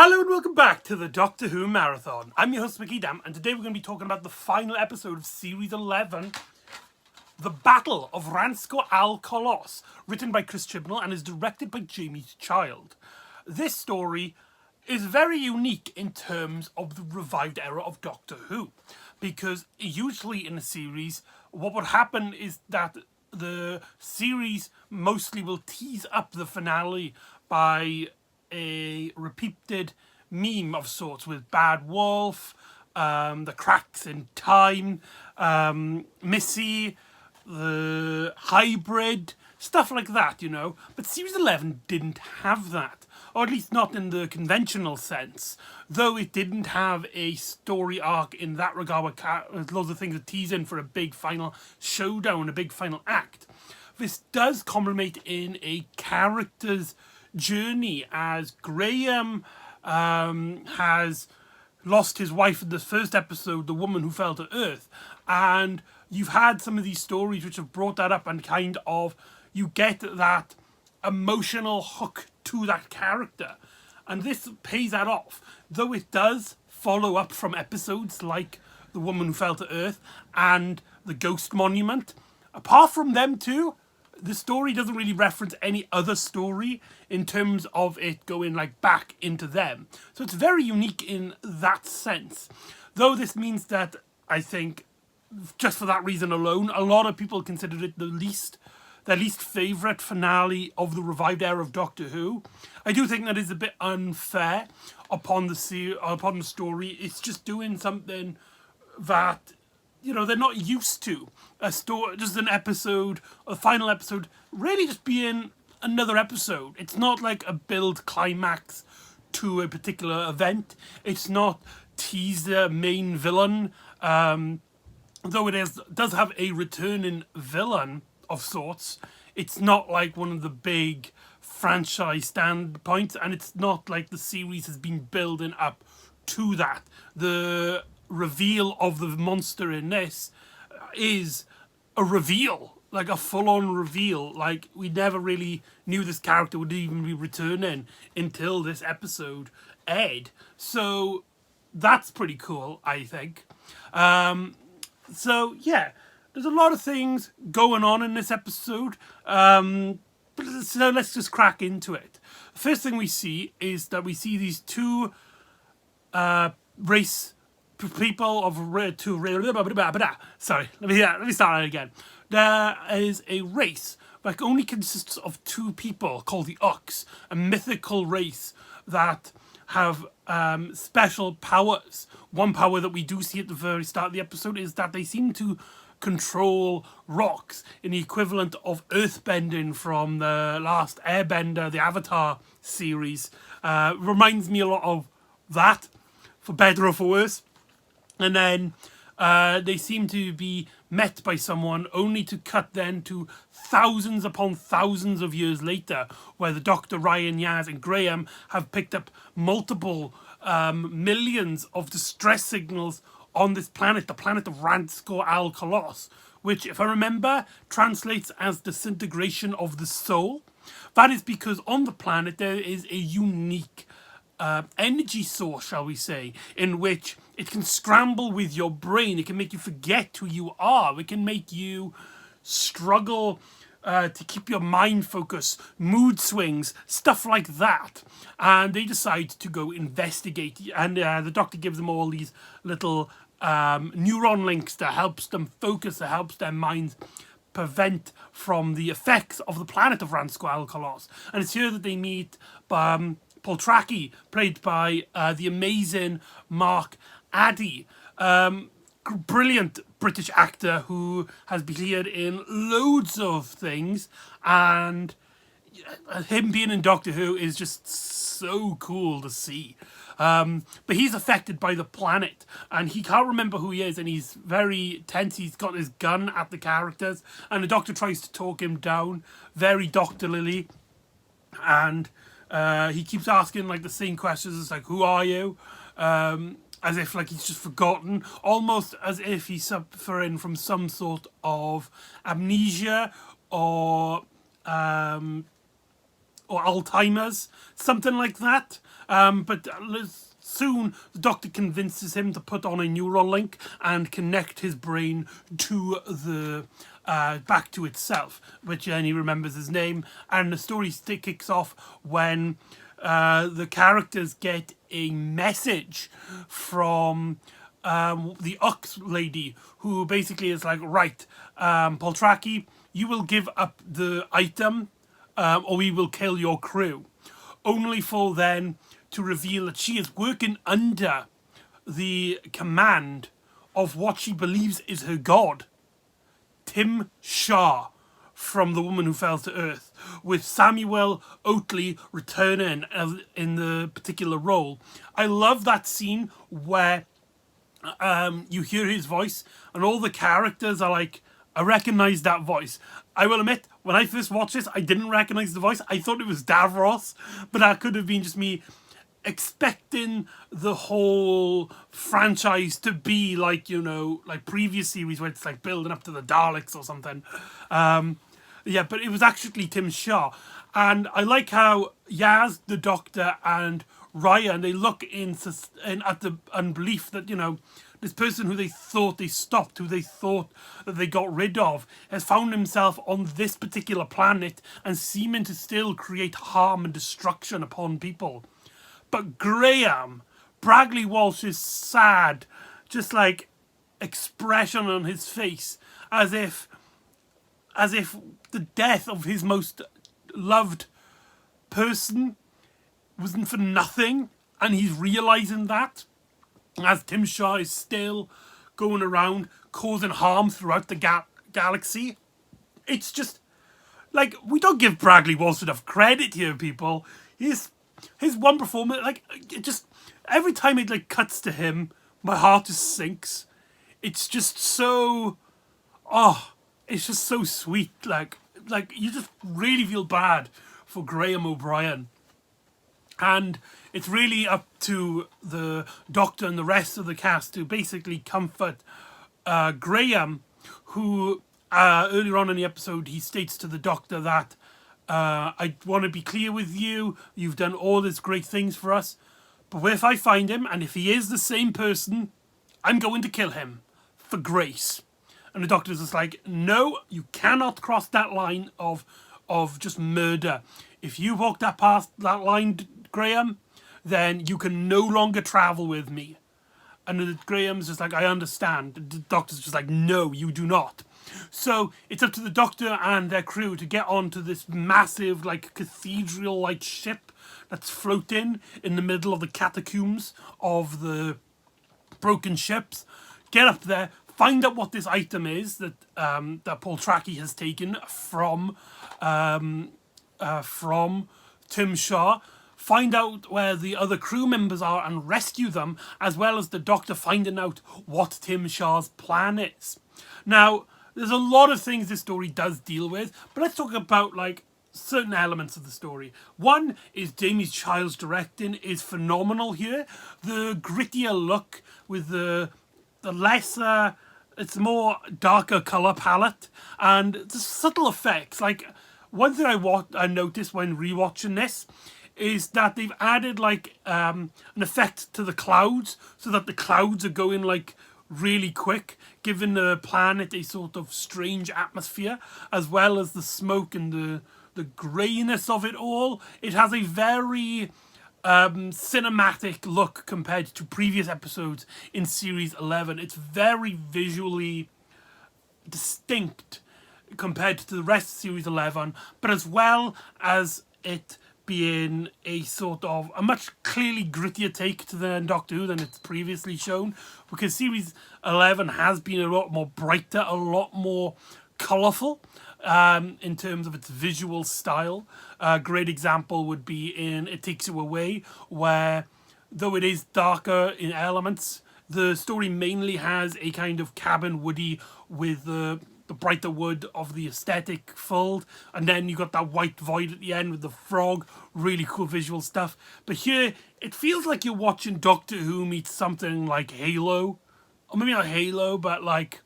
Hello and welcome back to the Doctor Who Marathon. I'm your host McEdam, and today we're going to be talking about the final episode of Series 11, The Battle of Ranskoor al Kolos, written by Chris Chibnall and is directed by Jamie Child. This story is very unique in terms of the revived era of Doctor Who, because usually in a series, what would happen is that the series mostly will tease up the finale by a repeated meme of sorts with Bad Wolf, the cracks in time, Missy, the hybrid, stuff like that, you know. But Series 11 didn't have that, or at least not in the conventional sense, though it didn't have a story arc in that regard with loads of things to tease in for a big final showdown, a big final act. This does culminate in a character's journey as Graham has lost his wife in the first episode, the woman who fell to earth, and you've had some of these stories which have brought that up, and kind of you get that emotional hook to that character, and this pays that off, though it does follow up from episodes like the woman who fell to earth and the ghost monument. Apart from them two, the story doesn't really reference any other story in terms of it going like back into them. So it's very unique in that sense. Though this means that I think just for that reason alone, a lot of people considered it their least favourite finale of the revived era of Doctor Who. I do think that is a bit unfair upon the story. It's just doing something that, you know, they're not used to. A story, just an episode, a final episode, really just being another episode. It's not like a build climax to a particular event. It's not tease the main villain, though it does have a returning villain of sorts. It's not like one of the big franchise standpoints, and it's not like the series has been building up to that. The reveal of the monster in this is a reveal, like a full-on reveal. Like, we never really knew this character would even be returning until this episode aired. So that's pretty cool, I think. So yeah, there's a lot of things going on in this episode. So let's just crack into it. The first thing we see is that we see these two race people of sorry, let me start that again. There is a race that only consists of two people called the Ox, a mythical race that have special powers. One power that we do see at the very start of the episode is that they seem to control rocks in the equivalent of earthbending from the last Airbender, the Avatar series. Reminds me a lot of that, for better or for worse. And then they seem to be met by someone only to cut then to thousands upon thousands of years later, where the Doctor, Ryan, Yaz and Graham have picked up multiple millions of distress signals on this planet, the planet of Ranskoor al Kolos, which, if I remember, translates as disintegration of the soul. That is because on the planet there is a unique energy source, shall we say, in which it can scramble with your brain. It can make you forget who you are. It can make you struggle to keep your mind focused, mood swings, stuff like that. And they decide to go investigate. And the Doctor gives them all these little neuron links that helps them focus, that helps their minds prevent from the effects of the planet of Ranskoor al Kolos. And it's here that they meet Poltraki, played by the amazing Mark Addy. Brilliant British actor who has appeared in loads of things, and him being in Doctor Who is just so cool to see. But he's affected by the planet, and he can't remember who he is, and he's very tense. He's got his gun at the characters, and the Doctor tries to talk him down very doctorally, and he keeps asking like the same questions. It's like, who are you? As if like he's just forgotten, almost as if he's suffering from some sort of amnesia or or Alzheimer's, something like that. But soon the Doctor convinces him to put on a neural link and connect his brain to the back to itself, which then he remembers his name, and the story kicks off when the characters get a message from the Ux lady, who basically is like, right, Poltraki, you will give up the item or we will kill your crew. Only for then to reveal that she is working under the command of what she believes is her god, Tim Shah, from The Woman Who Fell to Earth, with Samuel Oatley returning in the particular role. I love that scene where you hear his voice and all the characters are like, I recognise that voice. I will admit, when I first watched this, I didn't recognise the voice. I thought it was Davros, but that could have been just me expecting the whole franchise to be like, you know, like previous series where it's like building up to the Daleks or something. Yeah, but it was actually Tim Shah. And I like how Yaz, the Doctor, and Ryan, they look in at the unbelief that, you know, this person who they thought they stopped, who they thought that they got rid of, has found himself on this particular planet and seeming to still create harm and destruction upon people. But Graham, Bragley Walsh's sad, just like expression on his face, as if the death of his most loved person wasn't for nothing, and he's realising that, as Tim Shah is still going around causing harm throughout the galaxy. It's just, like, we don't give Bragley Walsh enough credit here, people. His one performance, like, it just, every time it, like, cuts to him, my heart just sinks. It's just so, it's just so sweet. Like you just really feel bad for Graham O'Brien. And it's really up to the Doctor and the rest of the cast to basically comfort Graham, who earlier on in the episode, he states to the Doctor that I want to be clear with you, you've done all these great things for us, but if I find him, and if he is the same person, I'm going to kill him for grace. And the Doctor's just like, no, you cannot cross that line of just murder. If you walk that line, Graham, then you can no longer travel with me. And Graham's just like, I understand. The Doctor's just like, no, you do not. So it's up to the Doctor and their crew to get onto this massive, like, cathedral-like ship that's floating in the middle of the catacombs of the broken ships. Get up there, find out what this item is that that Poltraki has taken from Tim Shah. Find out where the other crew members are and rescue them, as well as the Doctor finding out what Tim Shah's plan is. Now, there's a lot of things this story does deal with, but let's talk about, like, certain elements of the story. One is Jamie Child's directing is phenomenal here. The grittier look with the lesser, it's more darker colour palette, and the subtle effects. Like, one thing I noticed when rewatching this is that they've added, like, an effect to the clouds, so that the clouds are going, like, really quick, giving the planet a sort of strange atmosphere, as well as the smoke and the greyness of it all. It has a very cinematic look compared to previous episodes in Series 11. It's very visually distinct compared to the rest of Series 11, but as well as it being a sort of a much clearly grittier take to the Doctor Who than it's previously shown, because Series 11 has been a lot more brighter, a lot more colourful in terms of its visual style. A great example would be in It Takes You Away, where though it is darker in elements, the story mainly has a kind of cabin woody with the brighter wood of the aesthetic fold, and then you got that white void at the end with the frog. Really cool visual stuff. But here it feels like you're watching Doctor Who meets something like Halo, or maybe not Halo, but like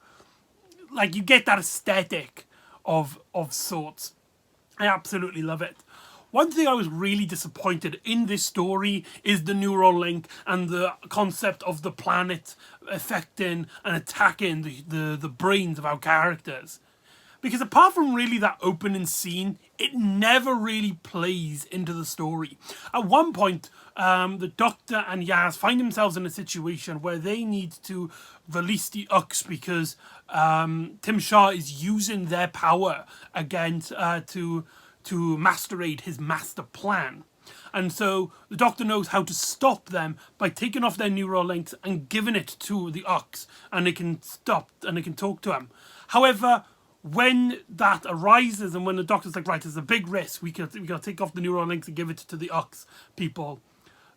you get that aesthetic of sorts. I absolutely love it. One thing I was really disappointed in this story is the neural link and the concept of the planet affecting and attacking the brains of our characters. Because apart from really that opening scene, it never really plays into the story. At one point, the Doctor and Yaz find themselves in a situation where they need to release the Ux because Tim Shaw is using their power against to masquerade his master plan. And so the Doctor knows how to stop them by taking off their neural links and giving it to the Ux, and they can stop and they can talk to him. However, when that arises and when the Doctor's like, right, there's a big risk, we gotta take off the neural links and give it to the Ux people,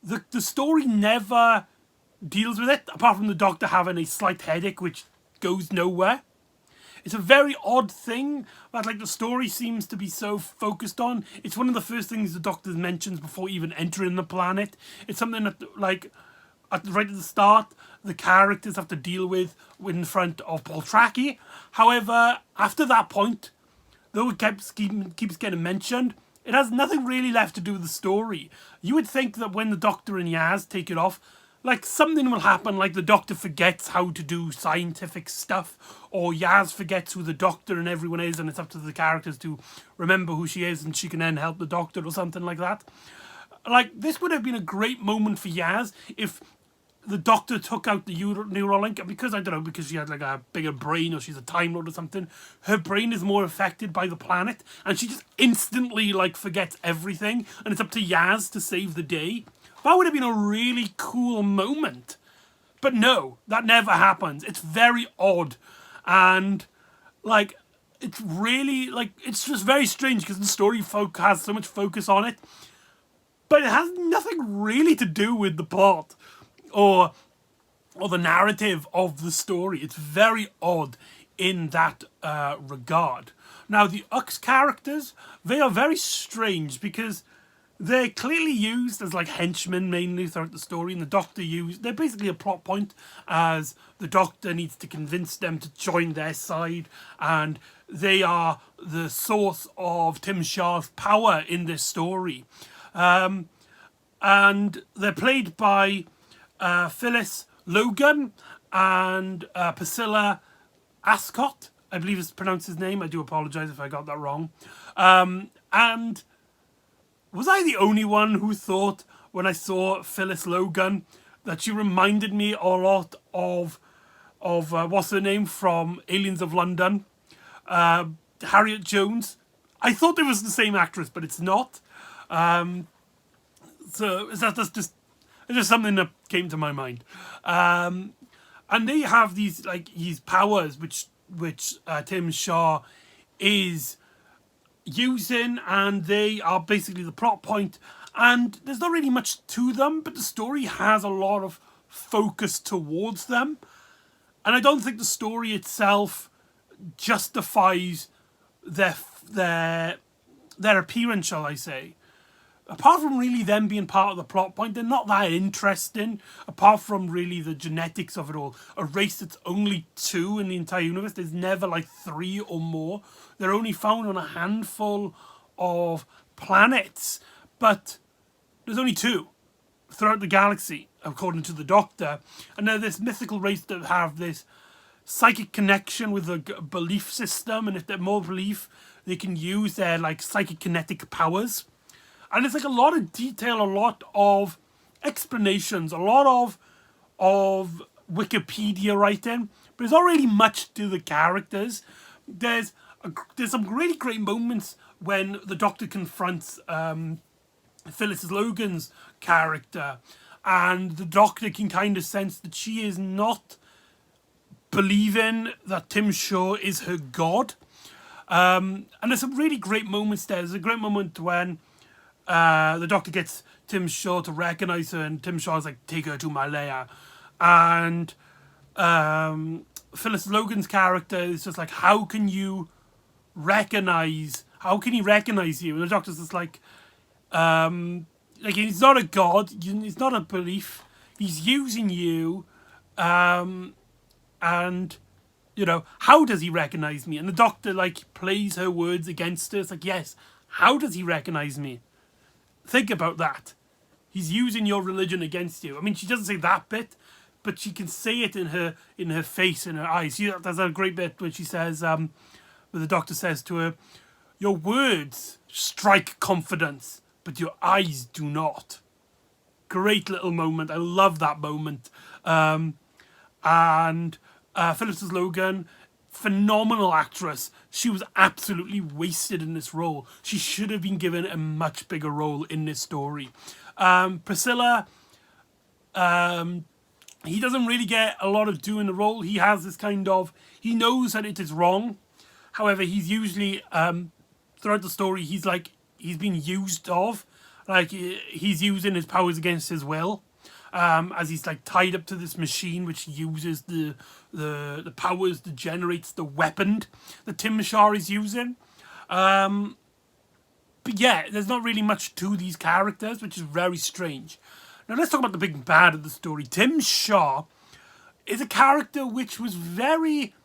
the story never deals with it, apart from the Doctor having a slight headache which goes nowhere. It's a very odd thing that like the story seems to be so focused on. It's one of the first things the Doctor mentions before even entering the planet. It's something that right at the start the characters have to deal with in front of Paul Trackey. However, after that point, though it keeps getting mentioned, it has nothing really left to do with the story. You would think that when the Doctor and Yaz take it off, like something will happen, like the Doctor forgets how to do scientific stuff, or Yaz forgets who the Doctor and everyone is, and it's up to the characters to remember who she is, and she can then help the Doctor or something like that. Like, this would have been a great moment for Yaz if the Doctor took out the neural link, and because, I don't know, because she had like a bigger brain or she's a Time Lord or something, her brain is more affected by the planet, and she just instantly like forgets everything, and it's up to Yaz to save the day. That would have been a really cool moment. But no, that never happens. It's very odd. And, like, it's really, like, it's just very strange because the story has so much focus on it. But it has nothing really to do with the plot or the narrative of the story. It's very odd in that regard. Now, the Ux characters, they are very strange because they're clearly used as like henchmen mainly throughout the story, and the Doctor they're basically a plot point as the Doctor needs to convince them to join their side, and they are the source of Tim Shaw's power in this story. And they're played by Phyllis Logan and Priscilla Ascot, I believe is pronounced his name. I do apologise if I got that wrong. And was I the only one who thought, when I saw Phyllis Logan, that she reminded me a lot of what's her name from Aliens of London, Harriet Jones? I thought it was the same actress, but it's not. So that's just something that came to my mind. And they have these powers which Tim Shaw is using, and they are basically the plot point, and there's not really much to them, but the story has a lot of focus towards them, and I don't think the story itself justifies their appearance, shall I say. Apart from really them being part of the plot point, they're not that interesting, apart from really the genetics of it all. A race that's only 2 in the entire universe, there's never like 3 or more. They're only found on a handful of planets, but there's only 2 throughout the galaxy, according to the Doctor. And they're this mythical race that have this psychic connection with a belief system, and if they're more belief, they can use their like psychic kinetic powers. And it's like a lot of detail, a lot of explanations, a lot of Wikipedia writing, but there's not really much to the characters. There's some really great moments when the Doctor confronts Phyllis Logan's character, and the Doctor can kind of sense that she is not believing that Tim Shaw is her god. And there's some really great moments there. There's a great moment when the Doctor gets Tim Shaw to recognise her, and Tim Shaw's like, take her to my lair. And Phyllis Logan's character is just like, how can he recognise you? And the Doctor's just like he's not a god, he's not a belief, he's using you, and you know, how does he recognise me? And the Doctor like plays her words against her. It's like, yes, how does he recognise me? think about that. He's using your religion against you. I mean, she doesn't say that bit, but she can say it in her face, in her eyes. There's a great bit where she says, where the doctor says to her, "Your words strike confidence, but your eyes do not." Great little moment. I love that moment. And Phyllis Logan, phenomenal actress. She was absolutely wasted in this role. She should have been given a much bigger role in this story. Priscilla, he doesn't really get a lot of do in the role. He has this kind of, he knows that it is wrong. However, he's usually, throughout the story, he's been used of. Like, he's using his powers against his will. As he's like tied up to this machine which uses the powers that generates the weapon that Tim Shaw is using. But yeah, there's not really much to these characters, which is very strange. Now let's talk about the big bad of the story. Tim Shaw is a character which was very,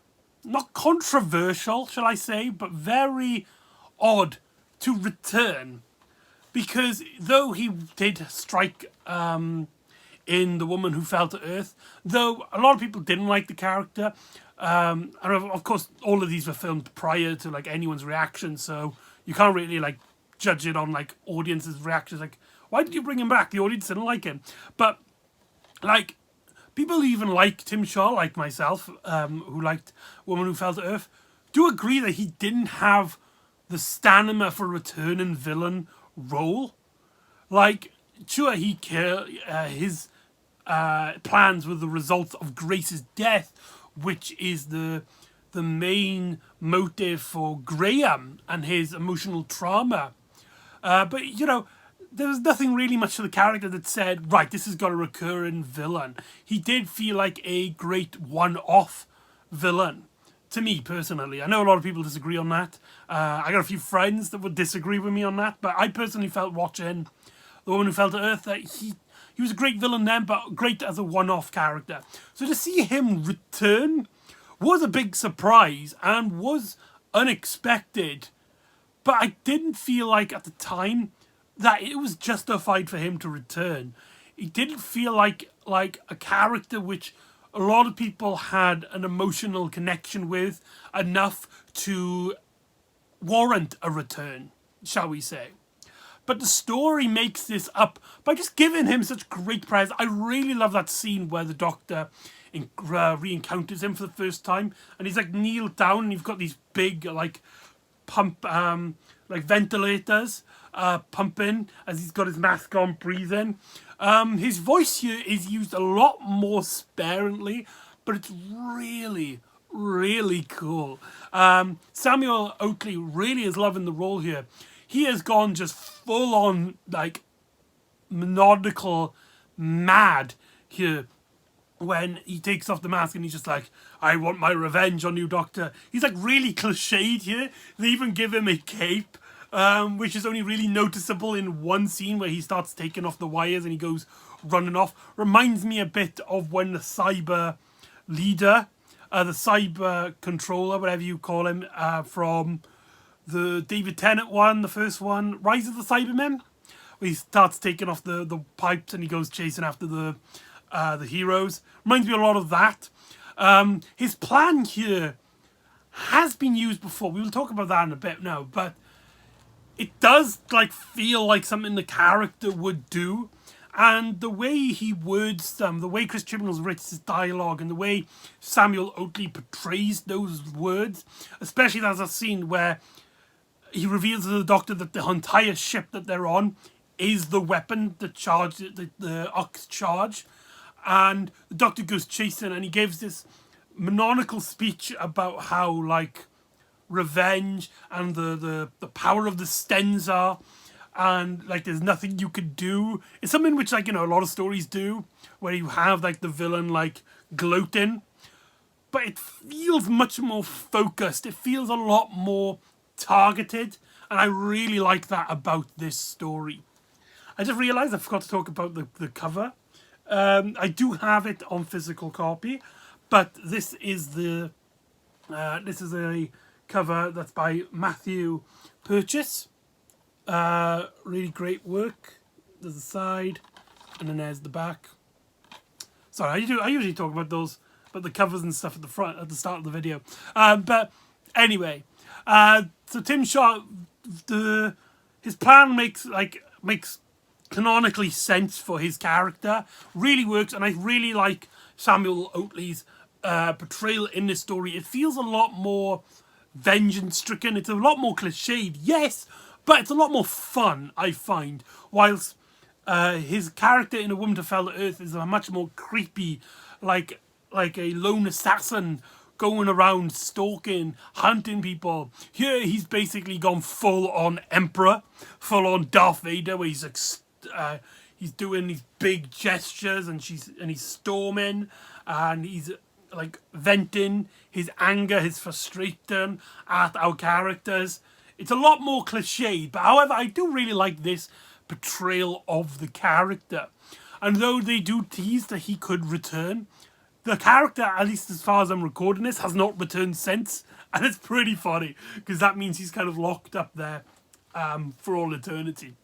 not controversial, shall I say, but very odd to return. Because though he did strike in The Woman Who Fell to Earth, though a lot of people didn't like the character, and of course all of these were filmed prior to like anyone's reaction, so you can't really like judge it on like audiences' reactions. Like, why did you bring him back? The audience didn't like him. But like, people who even like Tim Shaw, like myself, who liked Woman Who Fell to Earth, do agree that he didn't have the stamina for a returning villain role. Like, sure, his plans were the result of Grace's death, which is the main motive for Graham and his emotional trauma. But, you know, there was nothing really much to the character that said, right, this has got a recurring villain. He did feel like a great one-off villain, to me personally. I know a lot of people disagree on that. I got a few friends that would disagree with me on that, but I personally felt watching The Woman Who Fell to Earth that he was a great villain then, but great as a one-off character. So to see him return was a big surprise and was unexpected. But I didn't feel like at the time that it was justified for him to return. It didn't feel like a character which a lot of people had an emotional connection with enough to warrant a return, shall we say. But the story makes this up by just giving him such great presence. I really love that scene where the Doctor re-encounters him for the first time, and he's like kneeled down, and you've got these big like pump like ventilators pumping as he's got his mask on, breathing. His voice here is used a lot more sparingly, but it's really, really cool. Samuel Oatley really is loving the role here. He has gone just full on like monodical mad here when he takes off the mask and he's just like, "I want my revenge on you, Doctor." He's like really cliched here. They even give him a cape, which is only really noticeable in one scene where he starts taking off the wires and he goes running off. Reminds me a bit of when the cyber leader, the cyber controller, whatever you call him, from the David Tennant one, the first one, Rise of the Cybermen, where he starts taking off the pipes and he goes chasing after the heroes. Reminds me a lot of that. His plan here has been used before. We will talk about that in a bit now, but it does like feel like something the character would do. And the way he words them, the way Chris Chibnall's writes his dialogue, and the way Samuel Oatley portrays those words, especially there's a scene where he reveals to the Doctor that the entire ship that they're on is the weapon that charged the Ox charge. And the Doctor goes chasing and he gives this mononical speech about how like revenge and the power of the Stenza, and like there's nothing you could do. It's something which, like, you know, a lot of stories do, where you have like the villain like gloating, but it feels much more focused. It feels a lot more targeted, and I really like that about this story. I just realised I forgot to talk about the cover. I do have it on physical copy, but this is a cover that's by Matthew Purchase. Really great work. There's the side, and then there's the back. Sorry, I usually talk about those, but the covers and stuff at the front at the start of the video. But anyway, so Tim Shaw, his plan makes canonically sense for his character. Really works, and I really like Samuel Oatley's portrayal in this story. It feels a lot more vengeance-stricken. It's a lot more cliched, yes, but it's a lot more fun, I find. Whilst his character in A Woman to Fell to Earth is a much more creepy, like a lone assassin going around stalking, hunting people. Here he's basically gone full-on Emperor, full-on Darth Vader, where he's doing these big gestures and he's storming and he's like venting his anger, his frustration at our characters. It's a lot more cliched, but however, I do really like this portrayal of the character. And though they do tease that he could return, the character, at least as far as I'm recording this, has not returned since. And it's pretty funny, because that means he's kind of locked up there for all eternity.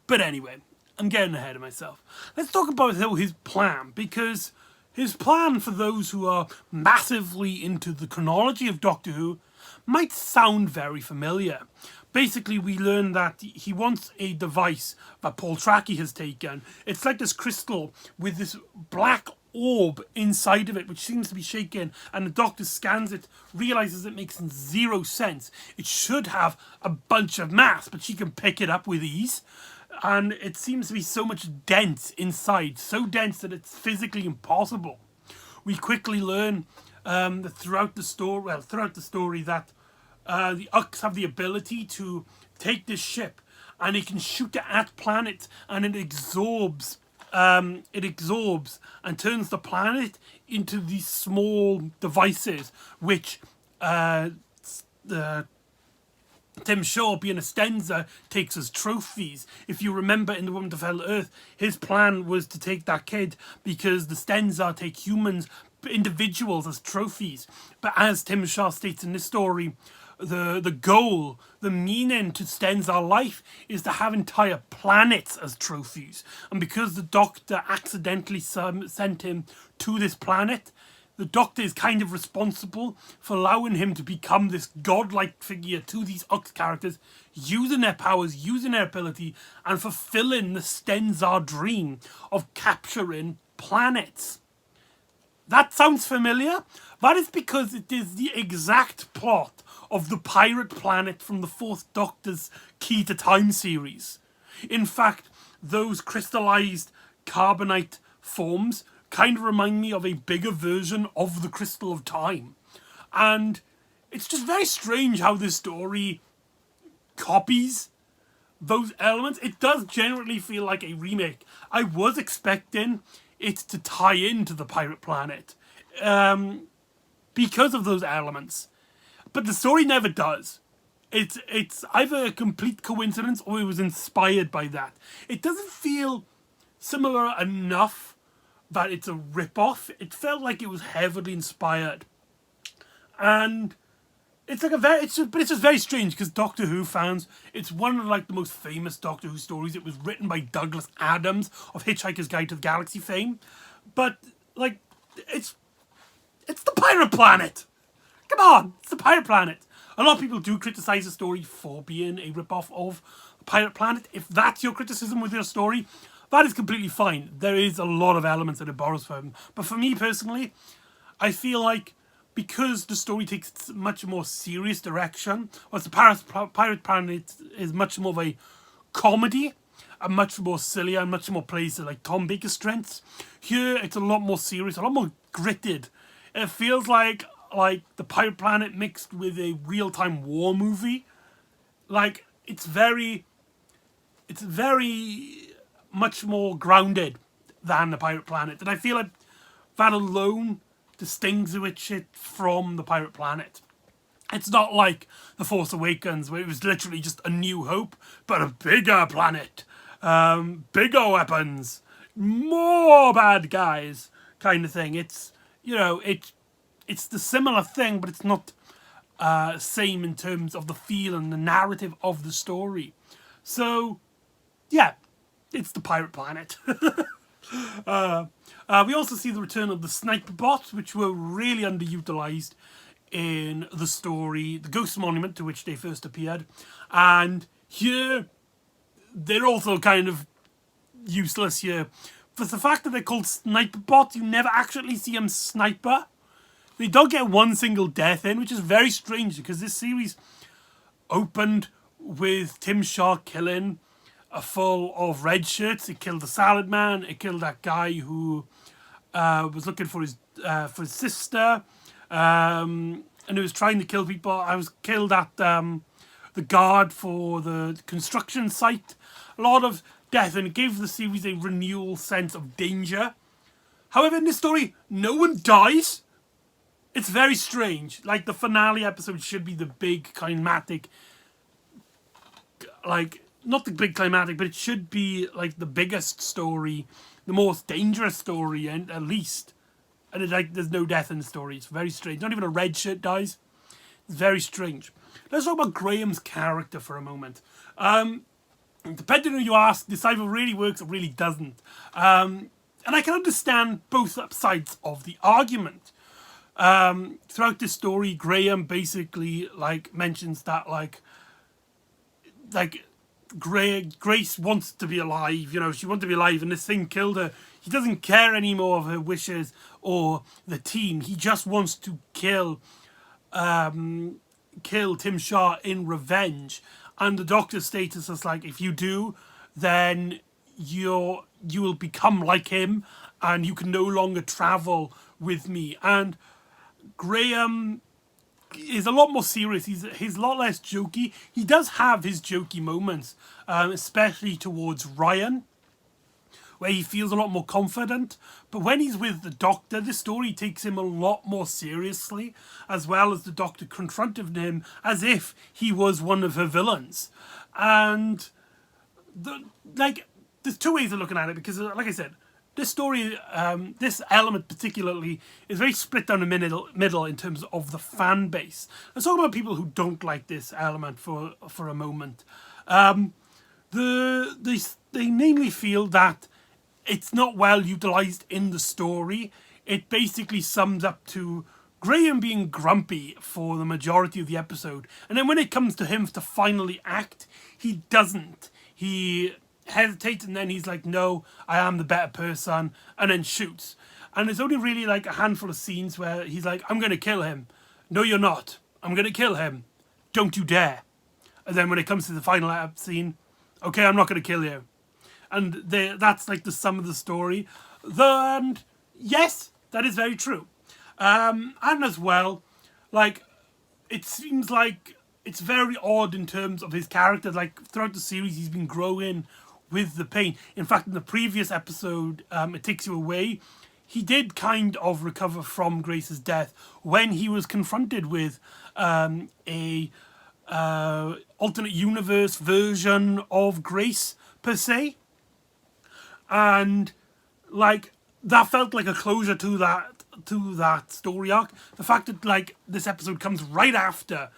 But anyway, I'm getting ahead of myself. Let's talk about his plan, because his plan, for those who are massively into the chronology of Doctor Who, might sound very familiar. Basically, we learn that he wants a device that Paul Trackey has taken. It's like this crystal with this black orb inside of it, which seems to be shaking, and the Doctor scans it, realizes it makes zero sense. It should have a bunch of mass, but she can pick it up with ease. And it seems to be so much dense inside, so dense that it's physically impossible. We quickly learn that throughout the story that the Ux have the ability to take this ship and it can shoot it at planets, and it absorbs and turns the planet into these small devices, which Tim Shaw, being a Stenza, takes as trophies. If you remember in The Woman to Fell to Earth, his plan was to take that kid because the Stenza take humans, individuals, as trophies. But as Tim Shaw states in this story, the goal, the meaning to Stenza life is to have entire planets as trophies. And because the Doctor accidentally sent him to this planet, the Doctor is kind of responsible for allowing him to become this godlike figure to these Ux characters, using their powers, using their ability, and fulfilling the Stenza dream of capturing planets. That sounds familiar? That is because it is the exact plot of the pirate planet from the Fourth Doctor's Key to Time series. In fact, those crystallized carbonite forms kind of remind me of a bigger version of the Crystal of Time. And it's just very strange how this story copies those elements. It does generally feel like a remake. I was expecting it to tie into the pirate planet because of those elements. But the story never does. It's either a complete coincidence or it was inspired by that. It doesn't feel similar enough that it's a rip-off. It felt like it was heavily inspired. And it's like it's just very strange, because Doctor Who fans, it's one of like the most famous Doctor Who stories. It was written by Douglas Adams of Hitchhiker's Guide to the Galaxy fame. But like it's the pirate planet. Come on, it's the pirate planet. A lot of people do criticize the story for being a rip-off of the pirate planet. If that's your criticism with your story, that is completely fine. There is a lot of elements that it borrows from. But for me personally, I feel like because the story takes a much more serious direction, whilst the Pirate Planet is much more of a comedy, and much more silly, and much more plays to like Tom Baker's strengths, here it's a lot more serious, a lot more gritted. It feels like the Pirate Planet mixed with a real-time war movie. Like, it's very much more grounded than the Pirate Planet. And I feel like that alone distinguishes it from the Pirate Planet. It's not like The Force Awakens, where it was literally just a New Hope, but a bigger planet, bigger weapons, more bad guys, kind of thing. It's, you know, it's the similar thing, but it's not same in terms of the feel and the narrative of the story. So, yeah, it's the pirate planet. We also see the return of the sniper bots, which were really underutilized in the story, the Ghost Monument, to which they first appeared. And here, they're also kind of useless here. For the fact that they're called sniper bots, you never actually see them sniper. They don't get one single death in, which is very strange because this series opened with Tim Shaw killing a full of red shirts. It killed the salad man. It killed that guy who was looking for his sister, and he was trying to kill people. I was killed at the guard for the construction site. A lot of death, and it gave the series a renewal sense of danger. However, in this story, no one dies. It's very strange. Like, the finale episode should be the big climatic, like, not the big climatic, but it should be like the biggest story, the most dangerous story, and at least. And it's like there's no death in the story. It's very strange. Not even a red shirt dies. It's very strange. Let's talk about Graham's character for a moment. Depending on who you ask, this either really works or really doesn't. And I can understand both sides of the argument. Throughout this story, Graham basically like mentions that like Grace wants to be alive. You know, she wants to be alive, and this thing killed her. He doesn't care anymore of her wishes or the team. He just wants to kill Tim Shaw in revenge. And the Doctor's status is like, if you do, then you will become like him, and you can no longer travel with me. And Graham is a lot more serious. He's a lot less jokey. He does have his jokey moments, especially towards Ryan, where he feels a lot more confident. But when he's with the Doctor, the story takes him a lot more seriously, as well as the Doctor confronting him as if he was one of her villains. And there's two ways of looking at it, because like I said, this story, this element particularly, is very split down the middle in terms of the fan base. Let's talk about people who don't like this element for a moment. They mainly feel that it's not well utilised in the story. It basically sums up to Graham being grumpy for the majority of the episode. And then when it comes to him to finally act, he doesn't. He hesitates, and then he's like, no, I am the better person, and then shoots. And there's only really like a handful of scenes where he's like, I'm going to kill him. No, you're not. I'm going to kill him. Don't you dare. And then when it comes to the final scene, okay, I'm not going to kill you. And that's like the sum of the story. And yes, that is very true. And as well, like, it seems like it's very odd in terms of his character. Like, throughout the series, he's been growing with the pain. In fact, in the previous episode, It Takes You Away, he did kind of recover from Grace's death when he was confronted with a alternate universe version of Grace, per se. And like, that felt like a closure to that story arc. The fact that like this episode comes right after,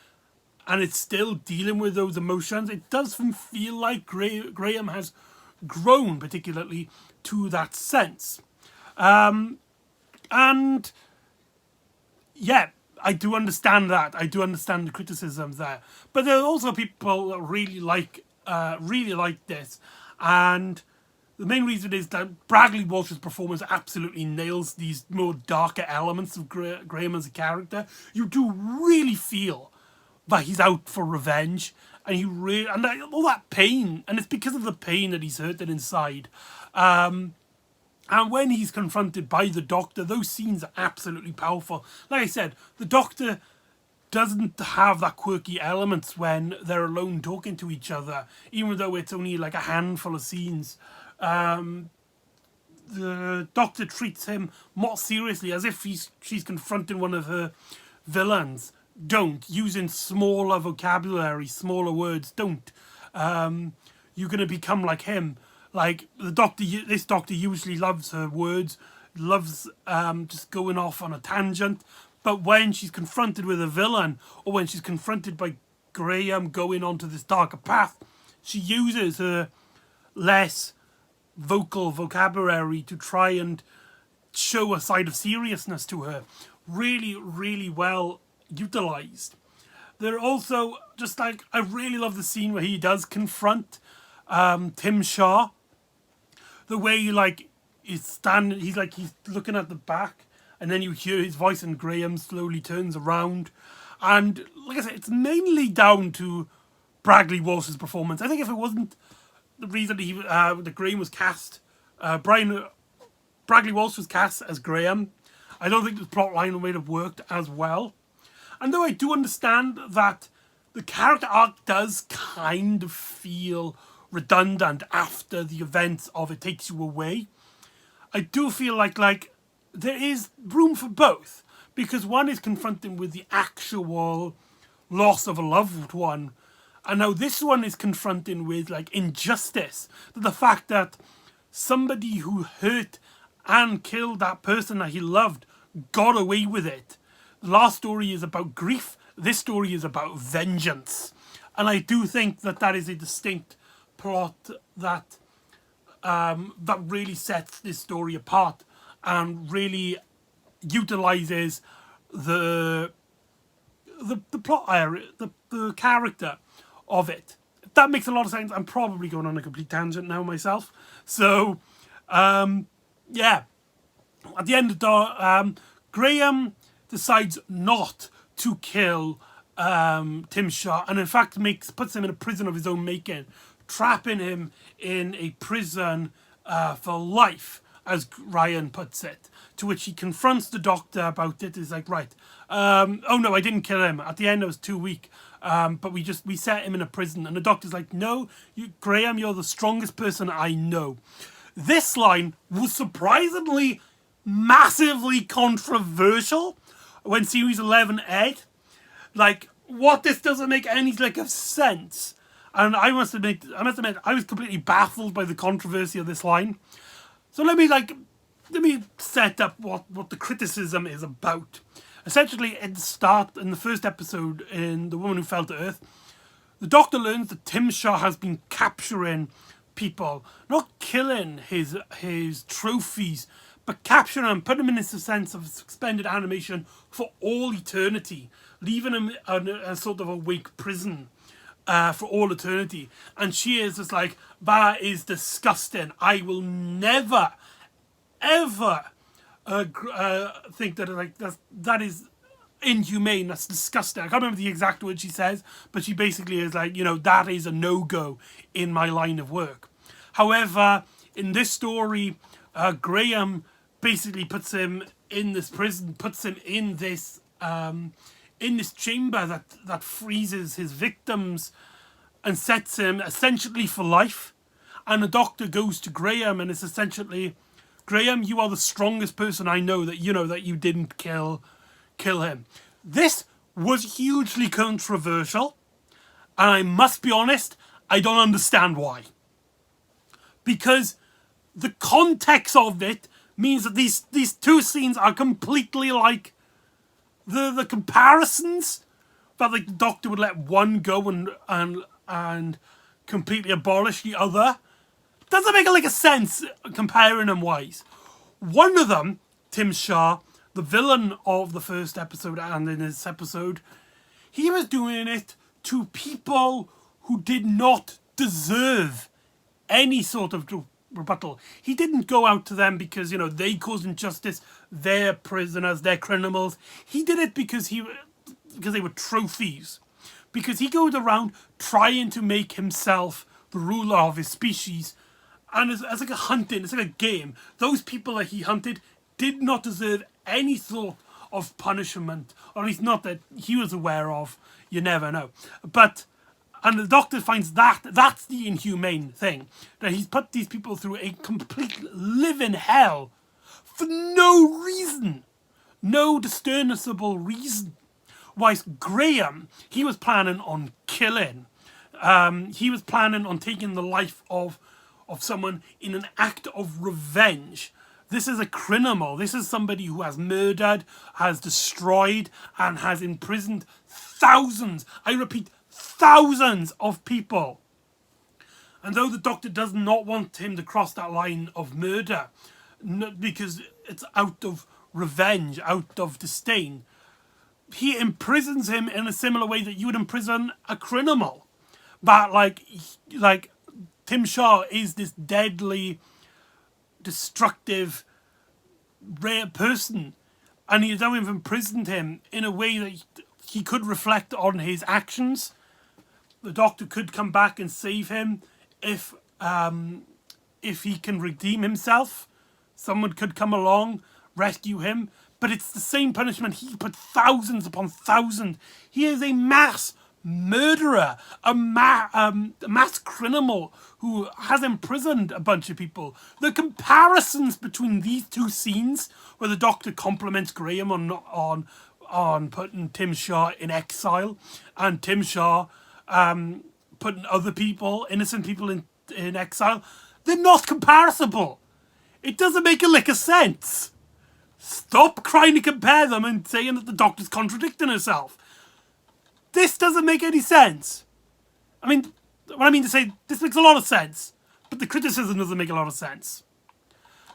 and it's still dealing with those emotions, it does feel like Graham has grown, particularly to that sense. And yeah, I do understand that. I do understand the criticisms there. But there are also people that really like this. And the main reason is that Bradley Walsh's performance absolutely nails these more darker elements of Graham as a character. You do really feel that he's out for revenge, and all that pain, and it's because of the pain that he's hurting inside. And when he's confronted by the Doctor, those scenes are absolutely powerful. Like I said, the Doctor doesn't have that quirky elements when they're alone talking to each other, even though it's only like a handful of scenes. The Doctor treats him more seriously, as if she's confronting one of her villains. Don't. Using smaller vocabulary, smaller words. Don't. You're going to become like him. Like, this Doctor usually loves her words, loves just going off on a tangent. But when she's confronted with a villain, or when she's confronted by Graham going onto this darker path, she uses her less vocal vocabulary to try and show a side of seriousness to her. Really, really well utilised. They're also just like, I really love the scene where he does confront Tim Shaw. The way like he's looking at the back, and then you hear his voice, and Graham slowly turns around. And like I said, it's mainly down to Bradley Walsh's performance. I think if it wasn't the reason that Graham was cast, Bradley Walsh was cast as Graham, I don't think the plot line would have worked as well. And though I do understand that the character arc does kind of feel redundant after the events of It Takes You Away, I do feel like there is room for both. Because one is confronting with the actual loss of a loved one, and now this one is confronting with like injustice. The fact that somebody who hurt and killed that person that he loved got away with it. The last story is about grief. This story is about vengeance. And I do think that that is a distinct plot that that really sets this story apart and really utilizes the plot area, the character of it. If that makes a lot of sense. I'm probably going on a complete tangent now myself. So, yeah. At the end of the Graham decides not to kill Tim Shaw, and in fact puts him in a prison of his own making, trapping him in a prison for life, as Ryan puts it. To which he confronts the doctor about it. He's like, right, oh no, I didn't kill him. At the end I was too weak. But we set him in a prison. And the doctor's like, no, Graham, you're the strongest person I know. This line was surprisingly massively controversial when series 11 aired. Like, what, this doesn't make any of sense. And I must admit, I was completely baffled by the controversy of this line. So let me set up what the criticism is about. Essentially, in the first episode, in The Woman Who Fell to Earth, the Doctor learns that Tim Shaw has been capturing people, not killing his trophies, but capturing them, putting them in a sense of suspended animation for all eternity, leaving him in a sort of awake prison for all eternity. And she is just like, that is disgusting. I will never, ever think that that is inhumane. That's disgusting. I can't remember the exact words she says, but she basically is like, that is a no-go in my line of work. However, in this story, Graham basically puts him in this prison, puts him in this chamber that freezes his victims and sets him essentially for life. And the doctor goes to Graham and it's essentially, Graham, you are the strongest person I know that you didn't kill him. This was hugely controversial, and I must be honest, I don't understand why. Because the context of it means that these two scenes are completely like the comparisons that the doctor would let one go and completely abolish the other. Doesn't make a sense comparing them wise. One of them, Tim Shaw, the villain of the first episode and in this episode, he was doing it to people who did not deserve any sort of rebuttal. He didn't go out to them because, they caused injustice, they're prisoners, they're criminals. He did it because they were trophies. Because he goes around trying to make himself the ruler of his species. And it's like a hunting, it's like a game. Those people that he hunted did not deserve any sort of punishment, or at least not that he was aware of. You never know. And the doctor finds that's the inhumane thing. That he's put these people through a complete living hell for no reason. No discernible reason. Whilst Graham, he was planning on killing. He was planning on taking the life of someone in an act of revenge. This is a criminal. This is somebody who has murdered, has destroyed, and has imprisoned thousands, I repeat, thousands of people. And though the Doctor does not want him to cross that line of murder, because it's out of revenge, out of disdain, he imprisons him in a similar way that you would imprison a criminal. But like Tim Shaw is this deadly, destructive, rare person, and he's now imprisoned him in a way that he could reflect on his actions. The Doctor could come back and save him if he can redeem himself. Someone could come along, rescue him, but it's the same punishment. He put thousands upon thousands. He is a mass murderer, a mass criminal who has imprisoned a bunch of people. The comparisons between these two scenes, where the Doctor compliments Graham on putting Tim Shaw in exile, and Tim Shaw putting other people, innocent people, in exile, they're not comparable. It doesn't make a lick of sense. Stop trying to compare them and saying that the Doctor's contradicting herself. This doesn't make any sense. I mean, what I mean to say, this makes a lot of sense, but the criticism doesn't make a lot of sense.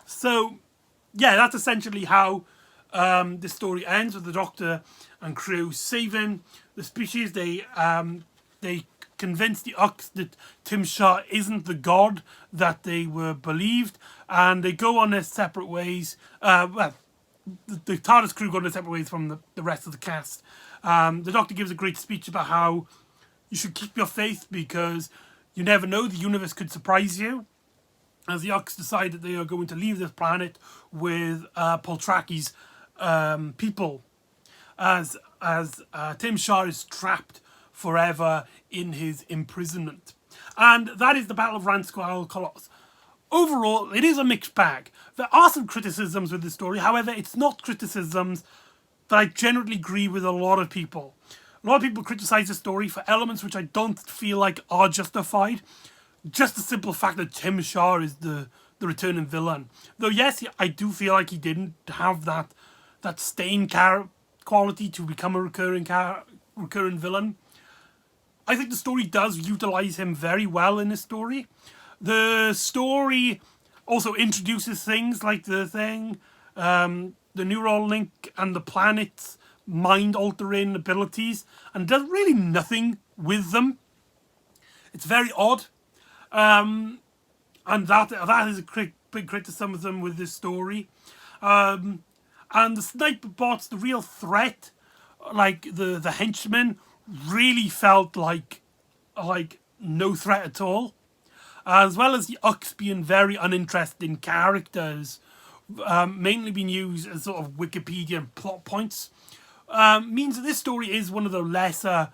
So, yeah, that's essentially how this story ends, with the Doctor and crew saving the species. They convince the Ux that Tim Shaw isn't the god that they were believed, and they go on their separate ways. The TARDIS crew go on their separate ways from the rest of the cast. The Doctor gives a great speech about how you should keep your faith because you never know, the universe could surprise you. As the Ux decide that they are going to leave this planet with Poltraki's people, as Tim Shaw is trapped forever in his imprisonment. And that is the Battle of Ranskoor Kolos. Overall, it is a mixed bag. There are some criticisms with the story, however, it's not criticisms that I generally agree with a lot of people. A lot of people criticise the story for elements which I don't feel like are justified. Just the simple fact that Tim Shaw is the returning villain. Though yes, I do feel like he didn't have that staying quality to become a recurring villain. I think the story does utilise him very well in this story. The story also introduces things like the thing, the neural link and the planet's mind-altering abilities, and does really nothing with them. It's very odd. And that is a big criticism with this story. And the sniper bots, the real threat, like the henchmen, really felt like no threat at all. As well as the Ux being very uninteresting characters, mainly being used as sort of Wikipedia plot points, means that this story is one of the lesser,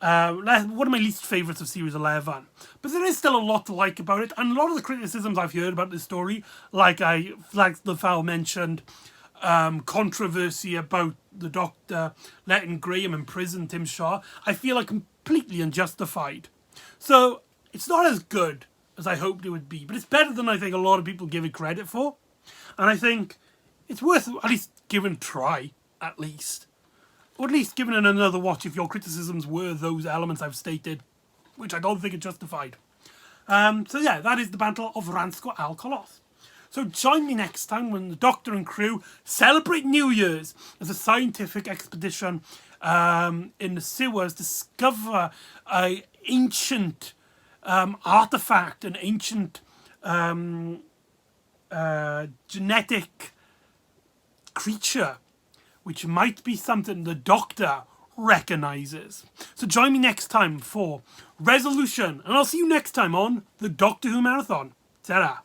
one of my least favourites of Series 11. But there is still a lot to like about it, and a lot of the criticisms I've heard about this story, like the foul mentioned controversy about the Doctor letting Graham imprison Tim Shaw, I feel are completely unjustified. So it's not as good as I hoped it would be, but it's better than I think a lot of people give it credit for. And I think it's worth at least giving a try, at least. Or at least giving it another watch if your criticisms were those elements I've stated, which I don't think are justified. So yeah, that is the Battle of Ranskoor Kolos. So join me next time when the Doctor and crew celebrate New Year's as a scientific expedition in the sewers discover an ancient artifact, an ancient genetic creature, which might be something the Doctor recognises. So join me next time for Resolution, and I'll see you next time on the Doctor Who Marathon. Ta-ra!